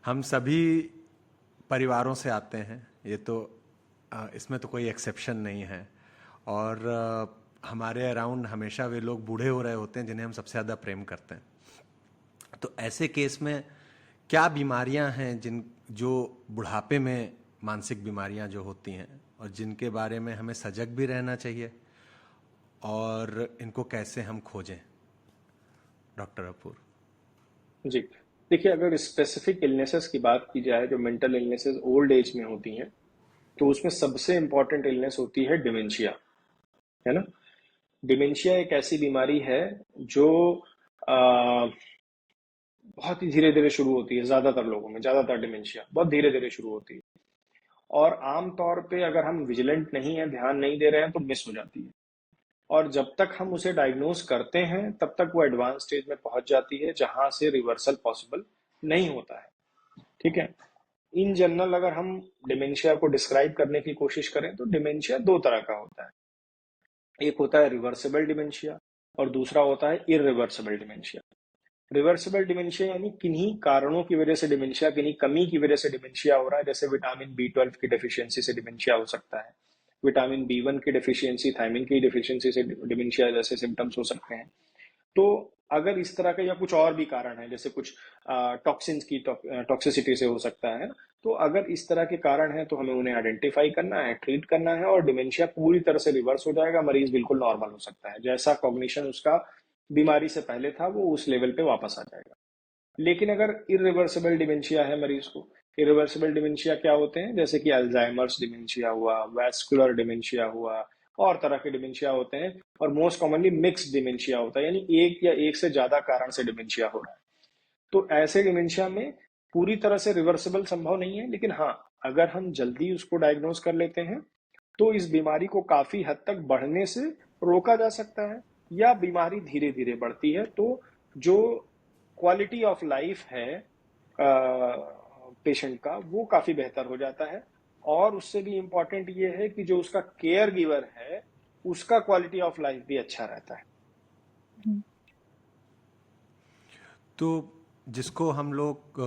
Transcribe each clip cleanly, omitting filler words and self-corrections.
हम सभी परिवारों से आते हैं, ये तो इसमें तो कोई एक्सेप्शन नहीं है। और हमारे अराउंड हमेशा वे लोग बूढ़े हो रहे होते हैं जिन्हें हम सबसे ज़्यादा प्रेम करते हैं। तो ऐसे केस में क्या बीमारियां हैं जिन जो बुढ़ापे में, मानसिक बीमारियां जो होती हैं और जिनके बारे में हमें सजग भी रहना चाहिए, और इनको कैसे हम खोजें, डॉक्टर अपूर? जी। देखिए, अगर स्पेसिफिक इलनेसेस की बात की जाए, जो मेंटल इलनेसेस ओल्ड एज में होती हैं, तो उसमें सबसे इंपॉर्टेंट इलनेस होती है डिमेंशिया, है ना। डिमेंशिया एक ऐसी बीमारी है जो आ, बहुत ही धीरे धीरे शुरू होती है। ज्यादातर लोगों में, ज्यादातर डिमेंशिया बहुत धीरे धीरे शुरू होती है, और आम तौर पे अगर हम विजिलेंट नहीं है, ध्यान नहीं दे रहे हैं, तो मिस हो जाती है। और जब तक हम उसे डायग्नोज करते हैं तब तक वो एडवांस स्टेज में पहुंच जाती है, जहां से रिवर्सल पॉसिबल नहीं होता है। ठीक है। इन जनरल अगर हम डिमेंशिया को डिस्क्राइब करने की कोशिश करें, तो डिमेंशिया दो तरह का होता है। एक होता है रिवर्सिबल डिमेंशिया, और दूसरा होता है इरिवर्सिबल डिमेंशिया। रिवर्सिबल डिमेंशिया यानी किन्हीं कारणों की वजह से डिमेंशिया, किन्हीं कमी की वजह से डिमेंशिया हो रहा है। जैसे विटामिन B12 की डेफिशिएंसी से डिमेंशिया हो सकता है, विटामिन B1 की डेफिशिएंसी, थायमिन की डेफिशिएंसी से डिमेंशिया जैसे सिम्टम्स हो सकते हैं। तो अगर इस तरह के या कुछ और भी कारण है, जैसे कुछ टॉक्सिन्स की टॉक्सिसिटी से हो सकता है, तो अगर इस तरह के कारण है तो हमें उन्हें आइडेंटिफाई करना है, ट्रीट करना है, और डिमेंशिया पूरी तरह से रिवर्स हो जाएगा। मरीज बिल्कुल नॉर्मल हो सकता है, जैसा कॉग्निशन उसका बीमारी से पहले था वो उस लेवल पे वापस आ जाएगा। लेकिन अगर इरिवर्सिबल डिमेंशिया है मरीज को, इरिवर्सिबल डिमेंशिया क्या होते हैं, जैसे कि अल्जाइमर्स डिमेंशिया हुआ, वैस्कुलर डिमेंशिया हुआ, और तरह के डिमेंशिया होते हैं, और मोस्ट कॉमनली मिक्स डिमेंशिया होता है, यानी एक या एक से ज्यादा कारण से डिमेंशिया हो रहा है। तो ऐसे डिमेंशिया में पूरी तरह से रिवर्सिबल संभव नहीं है, लेकिन हाँ, अगर हम जल्दी उसको डायग्नोज कर लेते हैं तो इस बीमारी को काफी हद तक बढ़ने से रोका जा सकता है। या बीमारी धीरे धीरे बढ़ती है तो जो क्वालिटी ऑफ लाइफ है पेशेंट का, वो काफी बेहतर हो जाता है। और उससे भी इम्पोर्टेंट ये है कि जो उसका केयर गिवर है, उसका क्वालिटी ऑफ लाइफ भी अच्छा रहता है। हम्म। तो जिसको हम लोग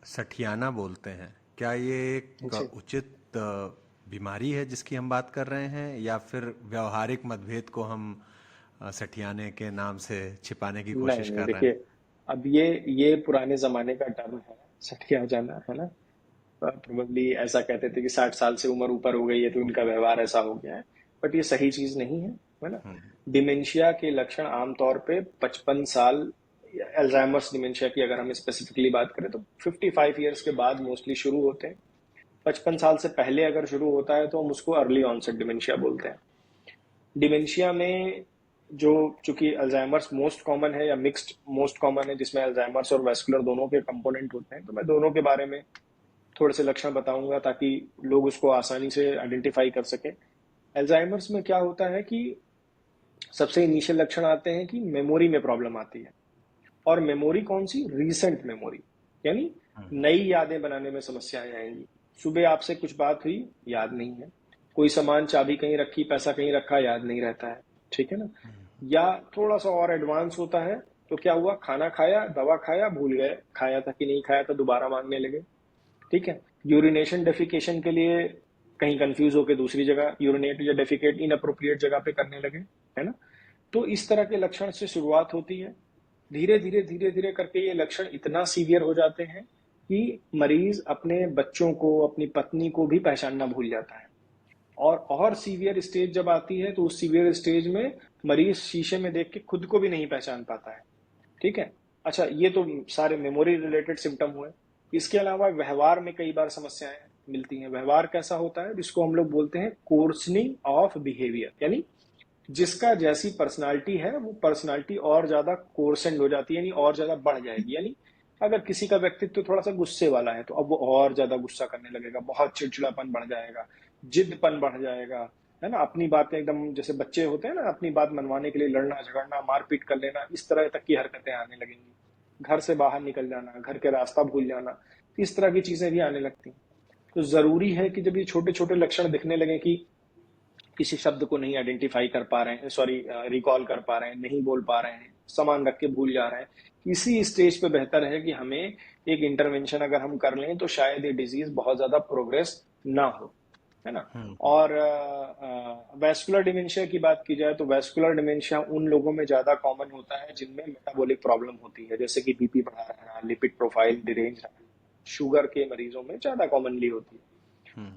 सठियाना बोलते हैं, क्या ये एक जी। उचित बीमारी है जिसकी हम बात कर रहे हैं, या फिर व्यवहारिक मतभेद को हम सठियाने के नाम से छिपाने की नहीं कोशिश नहीं, कर रहे देखिए, हैं? अब ये पुराने जमाने का टर्म है, सठिया जाना, है ना। प्रोबेबली ऐसा कहते थे कि 60 साल से उम्र ऊपर हो गई है तो इनका व्यवहार ऐसा हो गया है, बट ये सही चीज नहीं है ना। हम्म। डिमेंशिया के लक्षण आमतौर पे 55 साल, अल्जाइमर्स डिमेंशिया की अगर हम स्पेसिफिकली बात करें तो 55 ईयर्स के बाद मोस्टली शुरू होते हैं। 55 साल से पहले अगर शुरू होता है तो हम उसको अर्ली ऑनसेट डिमेंशिया बोलते हैं। डिमेंशिया में जो, चूंकि अल्जाइमर्स मोस्ट कॉमन है या मिक्स्ड मोस्ट कॉमन है, जिसमें अल्जाइमर्स और वेस्कुलर दोनों के कंपोनेंट होते हैं, तो मैं दोनों के बारे में थोड़े से लक्षण बताऊंगा ताकि लोग उसको आसानी से आइडेंटिफाई कर सके। अल्जाइमर्स में क्या होता है कि सबसे इनिशियल लक्षण आते हैं कि मेमोरी में प्रॉब्लम आती है। और मेमोरी कौन सी, रीसेंट मेमोरी, यानी नई यादें बनाने में समस्याएं आएंगी। सुबह आपसे कुछ बात हुई, याद नहीं है। कोई सामान, चाबी कहीं रखी, पैसा कहीं रखा, याद नहीं रहता है। ठीक है ना। या थोड़ा सा और एडवांस होता है, तो क्या हुआ, खाना खाया, दवा खाया, भूल गए खाया था कि नहीं खाया था, दोबारा मांगने लगे। ठीक है। यूरिनेशन डेफिकेशन के लिए कहीं कंफ्यूज होकर दूसरी जगह यूरिनेट या डेफिकेट इनअप्रोप्रिएट जगह पे करने लगे, है ना। तो इस तरह के लक्षण से शुरुआत होती है। धीरे धीरे करके ये लक्षण इतना सीवियर हो जाते हैं कि मरीज अपने बच्चों को, अपनी पत्नी को भी पहचानना भूल जाता है। और सीवियर स्टेज जब आती है तो उस सीवियर स्टेज में मरीज शीशे में देख के खुद को भी नहीं पहचान पाता है। ठीक है। अच्छा, ये तो सारे मेमोरी रिलेटेड सिम्टम हुए। इसके अलावा व्यवहार में कई बार समस्याएं मिलती हैं। व्यवहार कैसा होता है, जिसको हम लोग बोलते हैं कोर्सनिंग ऑफ बिहेवियर, यानी जिसका जैसी पर्सनालिटी है वो पर्सनालिटी और ज्यादा कोर्सेंड हो जाती है, यानी और ज्यादा बढ़ जाएगी। यानी अगर किसी का व्यक्तित्व थोड़ा सा गुस्से वाला है तो अब वो और ज्यादा गुस्सा करने लगेगा, बहुत चिड़चिड़ापन बढ़ जाएगा, जिद्दपन बढ़ जाएगा, है ना। अपनी बातें एकदम, जैसे बच्चे होते हैं ना, अपनी बात मनवाने के लिए लड़ना झगड़ना, मारपीट कर लेना, इस तरह तक की हरकतें आने लगेंगी। घर से बाहर निकल जाना, घर के रास्ता भूल जाना, इस तरह की चीजें भी आने लगती हैं। तो जरूरी है कि जब ये छोटे छोटे लक्षण दिखने लगे कि किसी शब्द को नहीं आइडेंटिफाई कर पा रहे हैं, सॉरी, रिकॉल कर पा रहे हैं, नहीं बोल पा रहे हैं, सामान रख के भूल जा रहे हैं, इसी स्टेज पे बेहतर है कि हमें एक इंटरवेंशन अगर हम कर लें तो शायद ये डिजीज बहुत ज्यादा प्रोग्रेस ना हो, है ना। और वैस्कुलर डिमेंशिया की बात की जाए तो वैस्कुलर डिमेंशिया उन लोगों में ज्यादा कॉमन होता है जिनमें मेटाबॉलिक प्रॉब्लम होती है, जैसे कि बीपी बढ़ा रहना, लिपिड प्रोफाइल डिरेंज रहना, शुगर के मरीजों में ज्यादा कॉमनली होती है।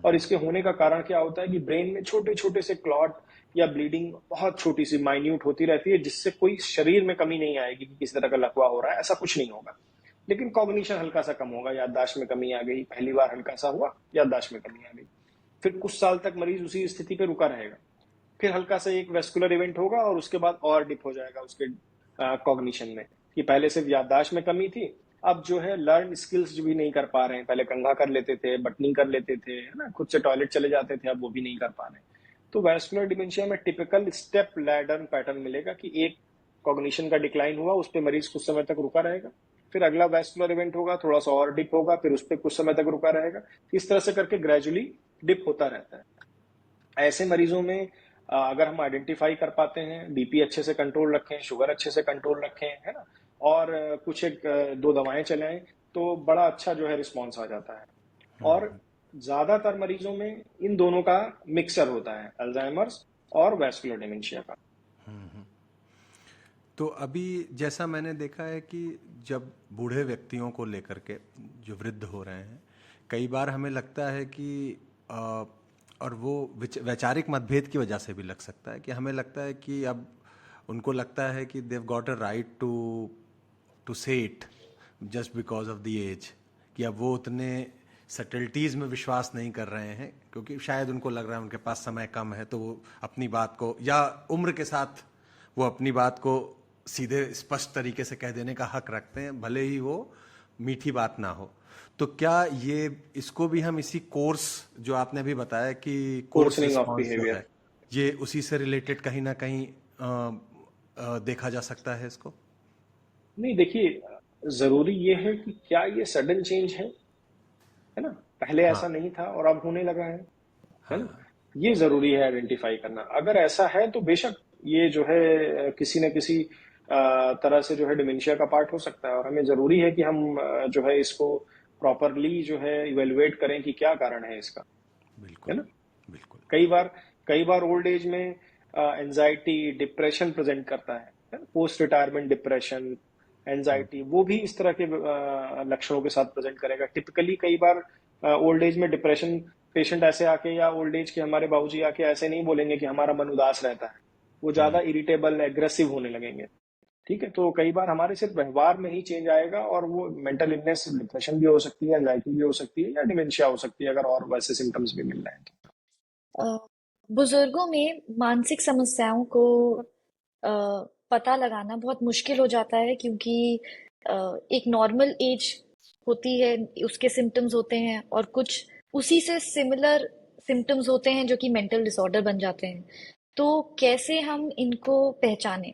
और इसके होने का कारण क्या होता है कि ब्रेन में छोटे छोटे से क्लॉट या ब्लीडिंग बहुत छोटी सी माइन्यूट होती रहती है, जिससे कोई शरीर में कमी नहीं आएगी कि किसी तरह का लकवा हो रहा है, ऐसा कुछ नहीं होगा। लेकिन कॉग्निशन हल्का सा कम होगा, याददाश्त में कमी आ गई, पहली बार हल्का सा हुआ, याददाश्त में कमी आ गई, फिर कुछ साल तक मरीज उसी स्थिति पे रुका रहेगा, फिर हल्का सा एक वेस्कुलर इवेंट होगा और उसके बाद और डिप हो जाएगा उसके कॉग्निशन में, कि पहले सिर्फ याददाश्त में कमी थी, अब जो है लर्न स्किल्स जो भी नहीं कर पा रहे हैं, पहले कंघा कर लेते थे, बटनी कर लेते थे, है ना, खुद से टॉयलेट चले जाते थे, अब वो भी नहीं कर पा रहे हैं। तो वैस्कुलर डिमेंशिया में टिपिकल स्टेप लैडर पैटर्न मिलेगा कि एक कॉग्निशन का डिक्लाइन हुआ, उस पर मरीज कुछ समय तक रुका रहेगा, फिर अगला वैस्कुलर इवेंट होगा, थोड़ा सा और डिप होगा, फिर उस पर कुछ समय तक रुका रहेगा, इस तरह से करके ग्रेजुअली डिप होता रहता है। ऐसे मरीजों में अगर हम आइडेंटिफाई कर पाते हैं, बीपी अच्छे से कंट्रोल रखें, शुगर अच्छे से कंट्रोल रखें, है ना, और कुछ एक दो दवाएं चलाएं, तो बड़ा अच्छा जो है रिस्पॉन्स आ जाता है। और ज्यादातर मरीजों में इन दोनों का मिक्सर होता है, अल्जाइमर्स और वैस्कुलर डिमेंशिया का। तो अभी जैसा मैंने देखा है कि जब बूढ़े व्यक्तियों को लेकर के जो वृद्ध हो रहे हैं, कई बार हमें लगता है कि और वो वैचारिक मतभेद की वजह से भी लग सकता है कि हमें लगता है कि अब उनको लगता है कि they've got a right to say it just because of the age, कि अब वो उतने सटल्टीज़ में विश्वास नहीं कर रहे हैं, क्योंकि शायद उनको लग रहा है उनके पास समय कम है, तो वो अपनी बात को, या उम्र के साथ वो अपनी बात को सीधे स्पष्ट तरीके से कह देने का हक रखते हैं, भले ही वो मीठी बात ना हो। तो क्या ये इसको भी हम इसी कोर्स जो आपने अभी बताया कि कोर्स कोर्सनिंग ऑफ रिस्पॉन्स जो है, बिहेवियर। ये उसी से रिलेटेड कहीं ना कहीं देखा जा सकता है इसको? नहीं, देखिए, जरूरी ये है कि क्या ये सडन चेंज है ना, पहले हाँ, ऐसा नहीं था और अब होने लगा है ना, हाँ, ये जरूरी है आइडेंटिफाई करना। अगर ऐसा है तो बेशक ये जो है किसी न किसी तरह से जो है डिमेंशिया का पार्ट हो सकता है, और हमें जरूरी है कि हम जो है इसको प्रॉपरली जो है इवेलुएट करें कि क्या कारण है इसका, बिल्कुल, है ना। बिल्कुल। कई बार कई बार ओल्ड एज में एंजाइटी डिप्रेशन प्रेजेंट करता है, पोस्ट रिटायरमेंट डिप्रेशन, एंजाइटी, वो भी इस तरह के लक्षणों के साथ प्रेजेंट करेगा टिपिकली। कई बार ओल्ड एज में डिप्रेशन पेशेंट ऐसे आके, या ओल्ड एज के हमारे बाबूजी आके ऐसे नहीं बोलेंगे कि हमारा मन उदास रहता है, वो ज्यादा इरिटेबल एग्रेसिव होने लगेंगे। ठीक है, तो कई बार हमारे सिर्फ व्यवहार में ही चेंज आएगा, और वो मेंटल इलनेस, डिप्रेशन भी हो सकती है, एंजाइटी भी हो सकती है, या डिमेंशिया हो सकती है अगर और वैसे सिम्टम्स भी मिल रहे हैं तो। अ, बुजुर्गों में मानसिक समस्याओं को पता लगाना बहुत मुश्किल हो जाता है, क्योंकि अ, एक नॉर्मल एज होती है, उसके सिम्टम्स होते हैं, और कुछ उसी से सिमिलर सिम्टम्स होते हैं जो कि मेंटल डिसऑर्डर बन जाते हैं। तो कैसे हम इनको पहचानें?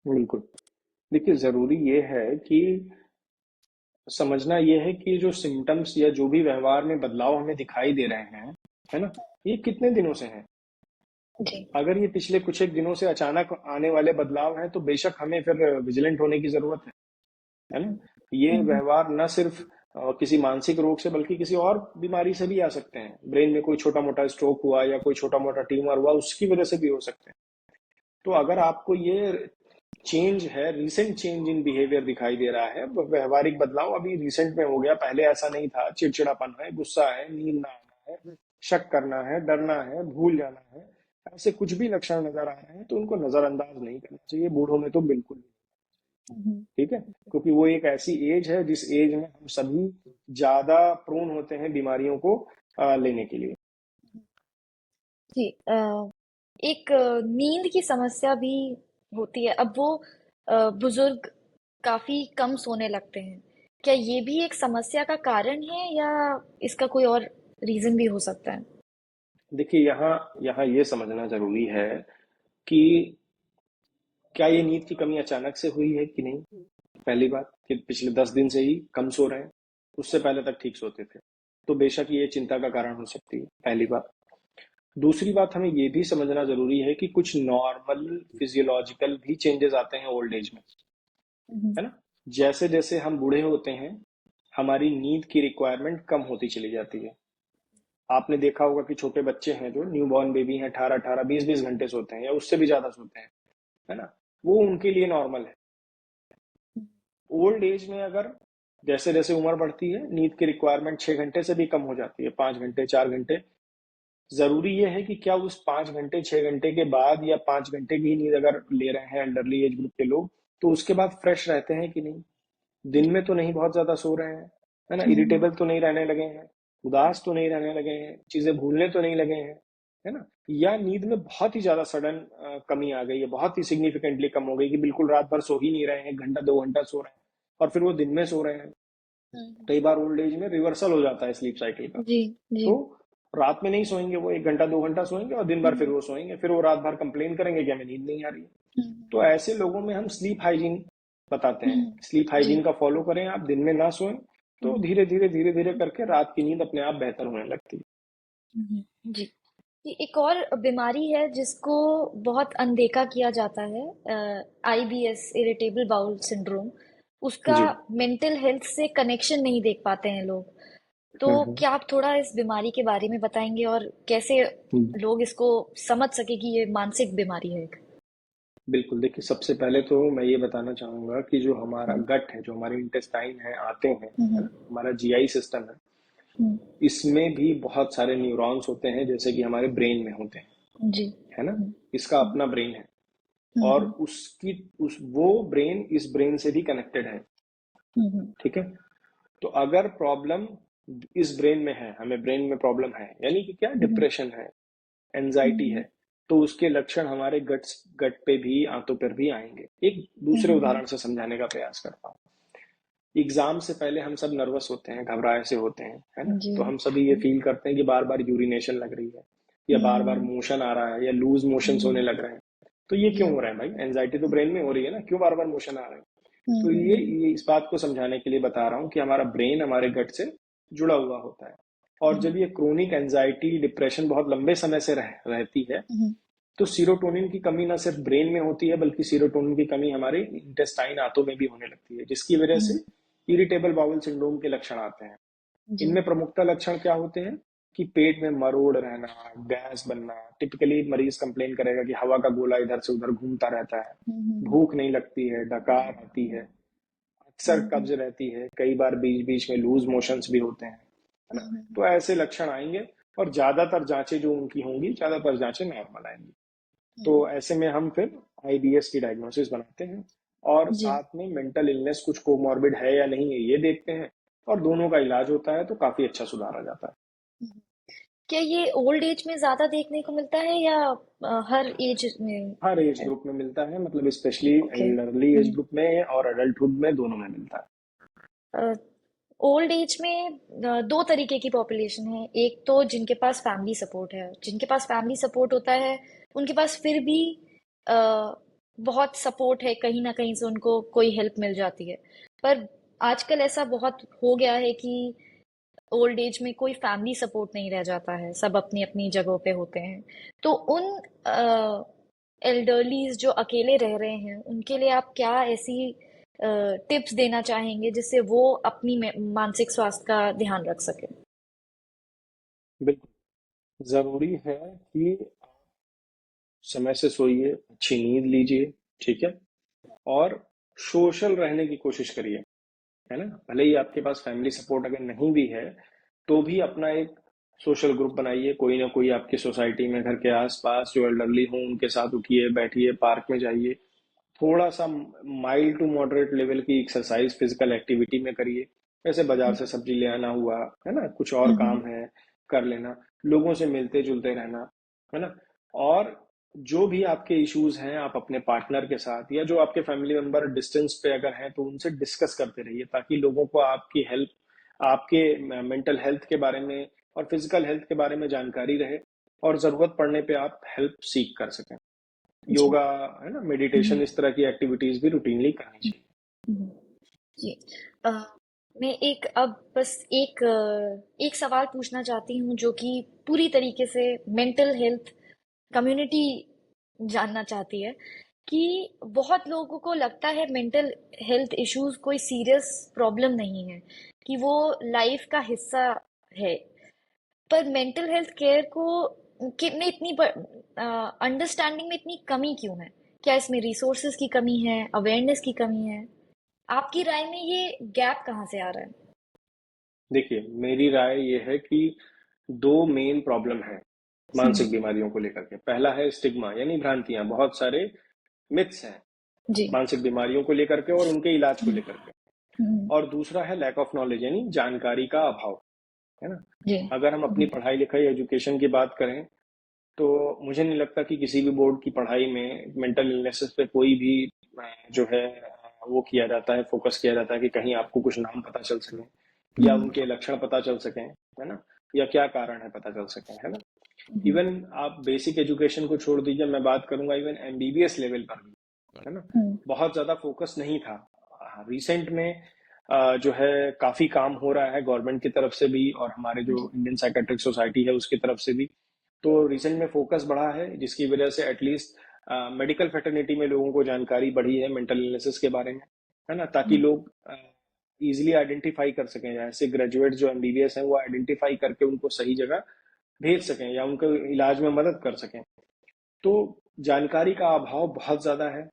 बिल्कुल। देखिए, जरूरी ये है कि समझना ये है कि जो सिम्टम्स या जो भी व्यवहार में बदलाव हमें दिखाई दे रहे हैं, है ना, ये कितने दिनों से हैं। जी। अगर ये पिछले कुछ एक दिनों से अचानक आने वाले बदलाव हैं तो बेशक हमें फिर विजिलेंट होने की जरूरत है ना। ये हम्म। व्यवहार न सिर्फ किसी मानसिक रोग से बल्कि किसी और बीमारी से भी आ सकते हैं। ब्रेन में कोई छोटा मोटा स्ट्रोक हुआ या कोई छोटा मोटा ट्यूमर हुआ, उसकी वजह से भी हो सकते हैं। तो अगर आपको ये चेंज है, रिसेंट चेंज इन बिहेवियर दिखाई दे रहा है, व्यवहारिक बदलाव अभी रिसेंट में हो गया, पहले ऐसा नहीं था, चिड़चिड़ापन है, गुस्सा है, नींद ना आना है, शक करना है, डरना है, भूल जाना है, ऐसे कुछ भी लक्षण नजर आ रहे हैं तो उनको नजरअंदाज नहीं करना चाहिए, बूढ़ों में तो बिल्कुल नहीं। हम्म। ठीक है, क्योंकि वो एक ऐसी एज है जिस एज में हम सभी ज्यादा प्रोन होते हैं बीमारियों को लेने के लिए। जी। एक नींद की समस्या भी होती है। अब वो बुजुर्ग काफी कम सोने लगते हैं। क्या ये भी एक समस्या का कारण है, या इसका कोई और रीजन भी हो सकता है? देखिए, यहाँ यहाँ ये समझना जरूरी है कि क्या ये नींद की कमी अचानक से हुई है कि नहीं। पहली बात कि पिछले 10 दिन से ही कम सो रहे हैं, उससे पहले तक ठीक सोते थे, तो बेशक ये चिंता का कारण हो सकती है, पहली बात। दूसरी बात, हमें ये भी समझना जरूरी है कि कुछ नॉर्मल फिजियोलॉजिकल भी चेंजेस आते हैं ओल्ड एज में, हम्म। है ना। जैसे जैसे हम बूढ़े होते हैं, हमारी नींद की रिक्वायरमेंट कम होती चली जाती है। आपने देखा होगा कि छोटे बच्चे हैं जो न्यू बॉर्न बेबी हैं, 18-18 20-20 घंटे सोते हैं या उससे भी ज्यादा सोते हैं, है ना? वो उनके लिए नॉर्मल है। ओल्ड एज में अगर जैसे जैसे उम्र बढ़ती है, नींद की रिक्वायरमेंट 6 घंटे से भी कम हो जाती है, 5 घंटे 4 घंटे। जरूरी यह है कि क्या उस 5 घंटे 6 घंटे के बाद या 5 घंटे की नींद अगर ले रहे हैं एल्डरली एज ग्रुप के लोग, तो उसके बाद फ्रेश रहते हैं कि नहीं? दिन में तो नहीं बहुत ज्यादा सो रहे हैं, है ना? हम्म, इरिटेबल तो नहीं रहने लगे हैं, उदास तो नहीं रहने लगे हैं, चीजें भूलने तो नहीं लगे हैं, है ना? या नींद में बहुत ही ज्यादा सडन कमी आ गई है, बहुत ही सिग्निफिकेंटली कम हो गई कि बिल्कुल रात भर सो ही नहीं रहे हैं, 1 घंटा 2 घंटा सो रहे हैं और फिर वो दिन में सो रहे हैं। हम्म, कई बार ओल्ड एज में रिवर्सल हो जाता है स्लीप साइकिल का। जी जी। तो रात में नहीं सोएंगे, वो 1 घंटा 2 घंटा सोएंगे और दिन भर फिर हम्म, वो सोएंगे, फिर वो रात भर कंप्लेन करेंगे कि हमें नींद नहीं आ रही है। हम्म, तो ऐसे लोगों में हम स्लीप हाइजीन बताते हैं, स्लीप जी। हाइजीन का फॉलो करें, आप दिन में ना सोएं, तो हम्म, धीरे धीरे करके रात की नींद अपने आप बेहतर होने लगती है। जी। ये एक और बीमारी है जिसको बहुत अनदेखा किया जाता है, आईबीएस, इरिटेबल बाउल सिंड्रोम। उसका जी। मेंटल हेल्थ से कनेक्शन नहीं देख पाते हैं लोग। तो हम्म। क्या आप थोड़ा इस बीमारी के बारे में बताएंगे और कैसे हम्म। लोग इसको समझ सके कि ये मानसिक बीमारी है एक? बिल्कुल, देखिए सबसे पहले तो मैं ये बताना चाहूंगा कि जो हमारा हम्म, गट है, जो हमारे इंटेस्टाइन है, आते हैं, है हम्म, ना, हमारा जीआई सिस्टम है, हम्म, इसमें भी बहुत सारे न्यूरॉन्स होते हैं जैसे कि हमारे ब्रेन में होते हैं, जी। है ना? हम्म, इसका हम्म, अपना ब्रेन है और हम्म, उसकी उस वो ब्रेन इस ब्रेन से भी कनेक्टेड है। हम्म, ठीक है? तो अगर प्रॉब्लम इस ब्रेन में है, हमें ब्रेन में प्रॉब्लम है, यानी कि क्या, हम्म, डिप्रेशन है, एंजाइटी हम्म, है, तो उसके लक्षण हमारे गट पे भी, आंतों पर भी आएंगे। एक हम्म, दूसरे उदाहरण से समझाने का प्रयास करता हूँ। एग्जाम से पहले हम सब नर्वस होते हैं, घबराए से होते हैं, है ना? जी। तो हम सभी ये फील करते हैं कि बार बार यूरिनेशन लग रही है या बार बार हम्म, मोशन आ रहा है या लूज मोशंस होने हम्म, लग रहे हैं। तो ये क्यों जी। हो रहा है भाई? एंजाइटी तो ब्रेन में हो रही है ना, क्यों बार बार मोशन आ रहे हैं? हम्म, तो ये हम्म, ये इस बात को समझाने के लिए बता रहा हूँ कि हमारा ब्रेन हमारे गट से जुड़ा हुआ होता है। और हम्म, जब ये क्रोनिक एंजाइटी डिप्रेशन बहुत लंबे समय से रहती है, हम्म, तो सीरोटोनिन की कमी ना सिर्फ ब्रेन में होती है, बल्कि सीरोटोनिन की कमी हमारे इंटेस्टाइन आंतों में भी होने लगती है, जिसकी वजह हम्म, से इरिटेबल बाउल सिंड्रोम के लक्षण आते हैं। जी। इनमें प्रमुखता लक्षण क्या होते हैं? कि पेट में मरोड़ रहना, गैस बनना, टिपिकली मरीज कंप्लेन करेगा कि हवा का गोला इधर से उधर घूमता रहता है, हम्म, भूख नहीं लगती है, डकार आती है, अक्सर हम्म, कब्ज रहती है, कई बार बीच बीच में लूज मोशंस भी होते हैं, है ना? हम्म, तो ऐसे लक्षण आएंगे और ज्यादातर जांचें जो उनकी होंगी, ज्यादातर जांचें नॉर्मल आएंगी। तो हम्म, ऐसे में हम फिर आईबीएस की डायग्नोसिस बनाते हैं और जी। साथ में मेंटल इलनेस कुछ कोमॉर्बिड है या नहीं है ये देखते हैं, और दोनों का इलाज होता है, तो काफी अच्छा सुधार आ जाता है। हम्म। क्या ये ओल्ड एज में ज्यादा देखने को मिलता है या हर एज में हर एज है? ग्रुप में मिलता है, मतलब specially okay. Elderly age group में और अडल्टहुड में, दोनों में मिलता है। ओल्ड एज में दो तरीके की पॉपुलेशन है। एक तो जिनके पास फैमिली सपोर्ट है, जिनके पास फैमिली सपोर्ट होता है उनके पास फिर भी अ, बहुत सपोर्ट है, कहीं ना कहीं से उनको कोई हेल्प मिल जाती है। पर आजकल ऐसा बहुत हो गया है कि ओल्ड एज में कोई फैमिली सपोर्ट नहीं रह जाता है, सब अपनी अपनी जगहों पे होते हैं। तो उन एल्डरलीज जो अकेले रह रहे हैं उनके लिए आप क्या ऐसी टिप्स देना चाहेंगे जिससे वो अपनी मानसिक स्वास्थ्य का ध्यान रख सके? बिल्कुल जरूरी है कि समय से सोइए, अच्छी नींद लीजिए, ठीक है, और सोशल रहने की कोशिश करिए, है ना? भले ही आपके पास फैमिली सपोर्ट अगर नहीं भी है, तो भी अपना एक सोशल ग्रुप बनाइए, कोई ना कोई आपकी सोसाइटी में, घर के आसपास जो एल्डरली हो उनके साथ उठिए बैठिए, पार्क में जाइए, थोड़ा सा माइल्ड टू मॉडरेट लेवल की एक्सरसाइज फिजिकल एक्टिविटी में करिए। जैसे बाजार से सब्जी ले आना हुआ, है ना, कुछ और हम्म, काम है कर लेना, लोगों से मिलते जुलते रहना, है ना? और जो भी आपके इश्यूज हैं, आप अपने पार्टनर के साथ या जो आपके फैमिली मेंबर डिस्टेंस पे अगर हैं, तो उनसे डिस्कस करते रहिए, ताकि लोगों को आपकी हेल्प, आपके मेंटल हेल्थ के बारे में और फिजिकल हेल्थ के बारे में जानकारी रहे, और जरूरत पड़ने पे आप हेल्प सीख कर सकें। जी। योगा, है ना, हम्म, मेडिटेशन, इस तरह की एक्टिविटीज भी रूटीनली करनी चाहिए। हम्म, जी। अ, मैं एक अब बस एक सवाल पूछना चाहती हूँ जो कि पूरी तरीके से मेंटल हेल्थ कम्युनिटी जानना चाहती है कि बहुत लोगों को लगता है मेंटल हेल्थ इश्यूज कोई सीरियस प्रॉब्लम नहीं है, कि वो लाइफ का हिस्सा है। पर मेंटल हेल्थ केयर को में इतनी अंडरस्टैंडिंग में इतनी कमी क्यों है? क्या इसमें रिसोर्सेज की कमी है, अवेयरनेस की कमी है? आपकी राय में ये गैप कहाँ से आ रहा है? देखिए, मेरी राय ये है कि दो मेन प्रॉब्लम है मानसिक हम्म। बीमारियों को लेकर के। पहला है स्टिग्मा, यानी भ्रांतियां, बहुत सारे मिथ्स हैं जी। मानसिक बीमारियों को लेकर के और उनके इलाज को हम्म। लेकर के। हम्म। और दूसरा है लैक ऑफ नॉलेज, यानी जानकारी का अभाव, है ना। जी। अगर हम अपनी पढ़ाई लिखाई एजुकेशन की बात करें तो मुझे नहीं लगता कि किसी भी बोर्ड की पढ़ाई में मेंटल इलनेसेस पे कोई भी जो है वो किया जाता है, फोकस किया जाता है कि कहीं आपको कुछ नाम पता चल सके या हम्म। उनके लक्षण पता चल सके, है ना, या क्या कारण है पता चल सके, है ना। हम्म। इवन आप बेसिक एजुकेशन को छोड़ दीजिए, मैं बात करूंगा इवन एमबीबीएस लेवल पर भी, है ना, हम्म। बहुत ज्यादा फोकस नहीं था। रिसेंट में जो है काफी काम हो रहा है गवर्नमेंट की तरफ से भी और हमारे जो इंडियन साइकेट्रिक सोसाइटी है उसकी तरफ से भी। तो रिसेंट में फोकस बढ़ा है जिसकी वजह से एटलीस्ट मेडिकल फेटर्निटी में लोगों को जानकारी बढ़ी है मेंटल इलनेसेस के बारे में, है ना, ताकि लोग इजिली आइडेंटिफाई कर सकें, जैसे ग्रेजुएट जो एमबीबीएस हैं वो आइडेंटिफाई करके उनको सही जगह भेज सकें या उनको इलाज में मदद कर सकें। तो जानकारी का अभाव बहुत ज्यादा है,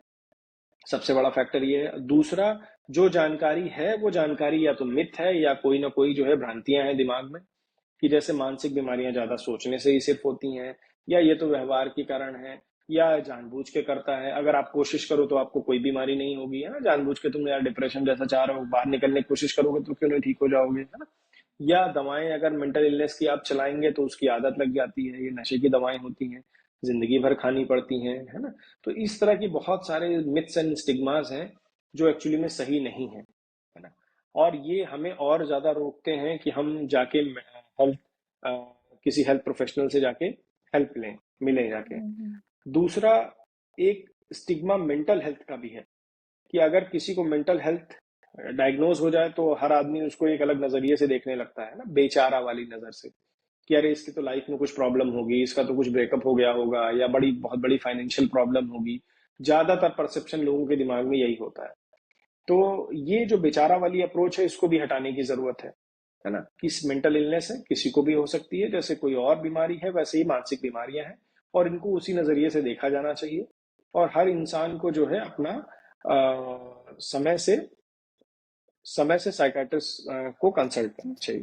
सबसे बड़ा फैक्टर ये है। दूसरा, जो जानकारी है वो जानकारी या तो मिथ है या कोई ना कोई जो है भ्रांतियां हैं दिमाग में, कि जैसे मानसिक बीमारियां ज्यादा सोचने से ही सिर्फ होती हैं, या ये तो व्यवहार के कारण है, या जानबूझ के करता है, अगर आप कोशिश करो तो आपको कोई बीमारी नहीं होगी, है ना, जानबूझ के तुम यार डिप्रेशन जैसा चाह रहे हो, बाहर निकलने की कोशिश करोगे तो क्यों नहीं ठीक हो जाओगे, है ना। या दवाएं अगर मेंटल इलनेस की आप चलाएंगे तो उसकी आदत लग जाती है, ये नशे की दवाएं होती हैं, जिंदगी भर खानी पड़ती हैं, है ना। तो इस तरह की बहुत सारे मिथ्स एंड स्टिग्मास हैं जो एक्चुअली में सही नहीं है ना। और ये हमें और ज्यादा रोकते हैं कि हम जाके हेल्थ किसी हेल्थ प्रोफेशनल से जाके हेल्प लें, मिलें जाके। हम्म। दूसरा, एक स्टिग्मा मेंटल हेल्थ का भी है कि अगर किसी को मेंटल हेल्थ डायग्नोज हो जाए तो हर आदमी उसको एक अलग नजरिए से देखने लगता है ना, बेचारा वाली नजर से, कि अरे इसकी तो लाइफ में कुछ प्रॉब्लम होगी, इसका तो कुछ ब्रेकअप हो गया होगा या बड़ी बहुत बड़ी फाइनेंशियल प्रॉब्लम होगी। ज्यादातर परसेप्शन लोगों के दिमाग में यही होता है। तो ये जो बेचारा वाली अप्रोच है इसको भी हटाने की जरूरत है ना। किस मेंटल इलनेस है, किसी को भी हो सकती है, जैसे कोई और बीमारी है वैसे ही मानसिक बीमारियां हैं, और इनको उसी नजरिए से देखा जाना चाहिए। और हर इंसान को जो है अपना समय से साइकाट्रिस्ट को कंसल्ट करना चाहिए।